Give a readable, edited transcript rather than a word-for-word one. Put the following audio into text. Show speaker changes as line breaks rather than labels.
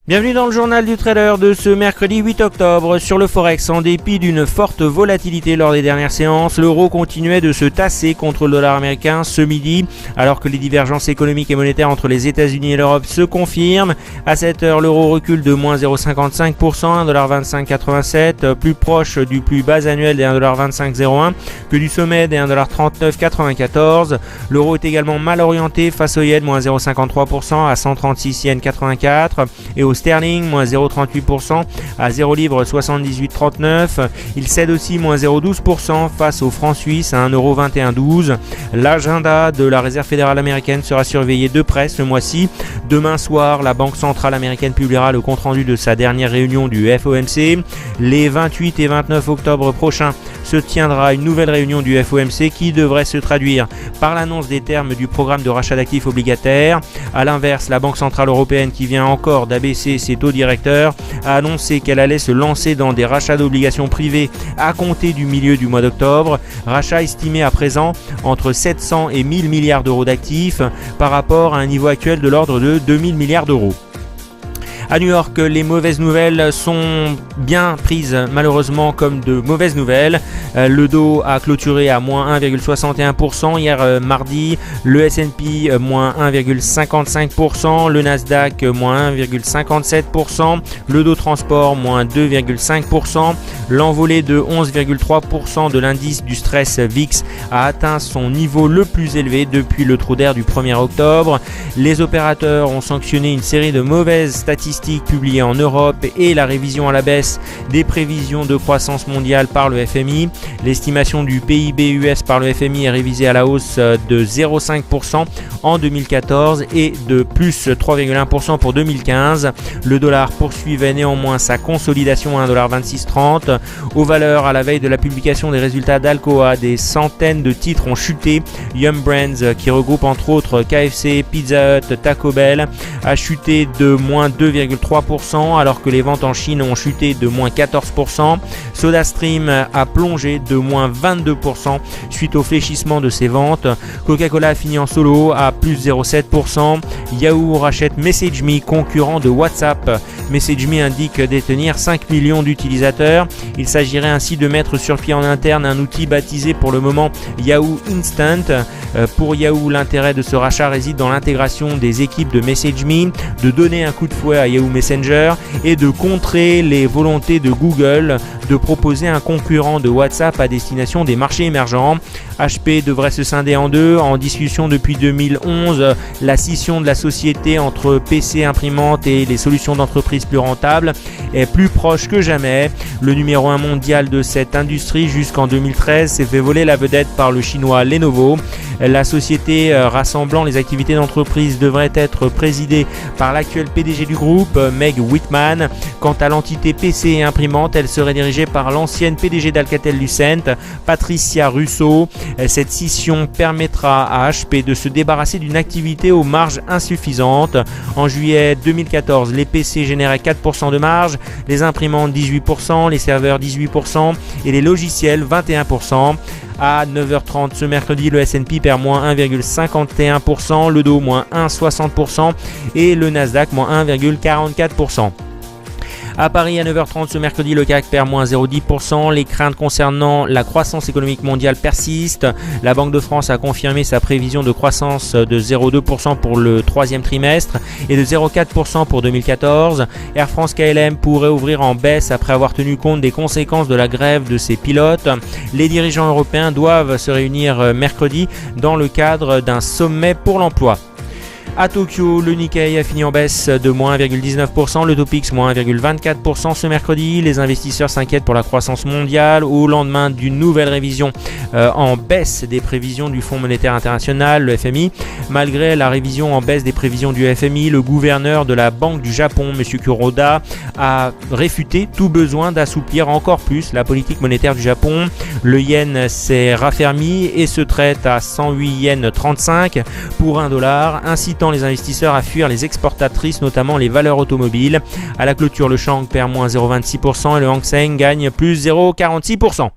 Bienvenue dans le journal du trader de ce mercredi 8 octobre. Sur le Forex, en dépit d'une forte volatilité lors des dernières séances, l'euro continuait de se tasser contre le dollar américain ce midi, alors que les divergences économiques et monétaires entre les États-Unis et l'Europe se confirment. À cette heure, l'euro recule de moins 0,55%, 1,2587$, plus proche du plus bas annuel des 1,2501$ que du sommet des 1,3994$. L'euro est également mal orienté face au yen, moins 0,53% à 136 yens 84, et au sterling, moins 0,38% à 0 livres 78,39. Il cède aussi moins 0,12% face au franc suisse à 1,2112. L'agenda de la Réserve fédérale américaine sera surveillé de près ce mois-ci. Demain soir, la Banque centrale américaine publiera le compte-rendu de sa dernière réunion du FOMC. Les 28 et 29 octobre prochains se tiendra une nouvelle réunion du FOMC qui devrait se traduire par l'annonce des termes du programme de rachat d'actifs obligataires. A l'inverse, la Banque centrale européenne, qui vient encore d'abaisser ses taux directeurs, a annoncé qu'elle allait se lancer dans des rachats d'obligations privées à compter du milieu du mois d'octobre. Rachats estimés à présent entre 700 et 1000 milliards d'euros d'actifs par rapport à un niveau actuel de l'ordre de 2000 milliards d'euros. À New York, les mauvaises nouvelles sont bien prises malheureusement comme de mauvaises nouvelles. Le Dow a clôturé à moins 1,61% hier mardi, le S&P moins 1,55%, le Nasdaq moins 1,57%, le Dow Transport moins 2,5%. L'envolée de 11,3% de l'indice du stress VIX a atteint son niveau le plus élevé depuis le trou d'air du 1er octobre. Les opérateurs ont sanctionné une série de mauvaises statistiques publiées en Europe et la révision à la baisse des prévisions de croissance mondiale par le FMI. L'estimation du PIB US par le FMI est révisée à la hausse de 0,5% en 2014 et de plus 3,1% pour 2015. Le dollar poursuivait néanmoins sa consolidation à 1,2630$. Aux valeurs, à la veille de la publication des résultats d'Alcoa, des centaines de titres ont chuté. Yum Brands, qui regroupe entre autres KFC, Pizza Hut, Taco Bell, a chuté de moins 2,3% alors que les ventes en Chine ont chuté de moins 14%. SodaStream a plongé de moins 22% suite au fléchissement de ses ventes. Coca-Cola a fini en solo à plus 0,7%. Yahoo rachète MessageMe, concurrent de WhatsApp. MessageMe indique détenir 5 millions d'utilisateurs. Il s'agirait ainsi de mettre sur pied en interne un outil baptisé pour le moment Yahoo Instant. Pour Yahoo, l'intérêt de ce rachat réside dans l'intégration des équipes de MessageMe, de donner un coup de fouet à Yahoo Messenger et de contrer les volontés de Google de proposer un concurrent de WhatsApp à destination des marchés émergents. HP devrait se scinder en deux. En discussion depuis 2011, la scission de la société entre PC, imprimante et les solutions d'entreprise plus rentables est plus proche que jamais. Le numéro 1 mondial de cette industrie jusqu'en 2013 s'est fait voler la vedette par le chinois Lenovo. La société rassemblant les activités d'entreprise devrait être présidée par l'actuel PDG du groupe, Meg Whitman. Quant à l'entité PC et imprimante, elle serait dirigée par l'ancienne PDG d'Alcatel-Lucent, Patricia Russo. Cette scission permettra à HP de se débarrasser d'une activité aux marges insuffisantes. En juillet 2014, les PC généraient 4% de marge, les imprimantes 18%, les serveurs 18% et les logiciels 21%. À 9h30 ce mercredi, le S&P perd moins 1,51%, le Dow moins 1,60% et le Nasdaq moins 1,44%. À Paris, à 9h30 ce mercredi, le CAC perd moins 0,10%. Les craintes concernant la croissance économique mondiale persistent. La Banque de France a confirmé sa prévision de croissance de 0,2% pour le troisième trimestre et de 0,4% pour 2014. Air France KLM pourrait ouvrir en baisse après avoir tenu compte des conséquences de la grève de ses pilotes. Les dirigeants européens doivent se réunir mercredi dans le cadre d'un sommet pour l'emploi. À Tokyo, le Nikkei a fini en baisse de moins 1,19%, le Topix moins 1,24% ce mercredi. Les investisseurs s'inquiètent pour la croissance mondiale au lendemain d'une nouvelle révision en baisse des prévisions du Fonds monétaire international, le FMI. Malgré la révision en baisse des prévisions du FMI, le gouverneur de la Banque du Japon, M. Kuroda, a réfuté tout besoin d'assouplir encore plus la politique monétaire du Japon. Le yen s'est raffermi et se traite à 108 yens 35 pour $1, incitant les investisseurs à fuir les exportatrices, notamment les valeurs automobiles. À la clôture, le Shang perd moins 0,26% et le Hang Seng gagne plus 0,46%.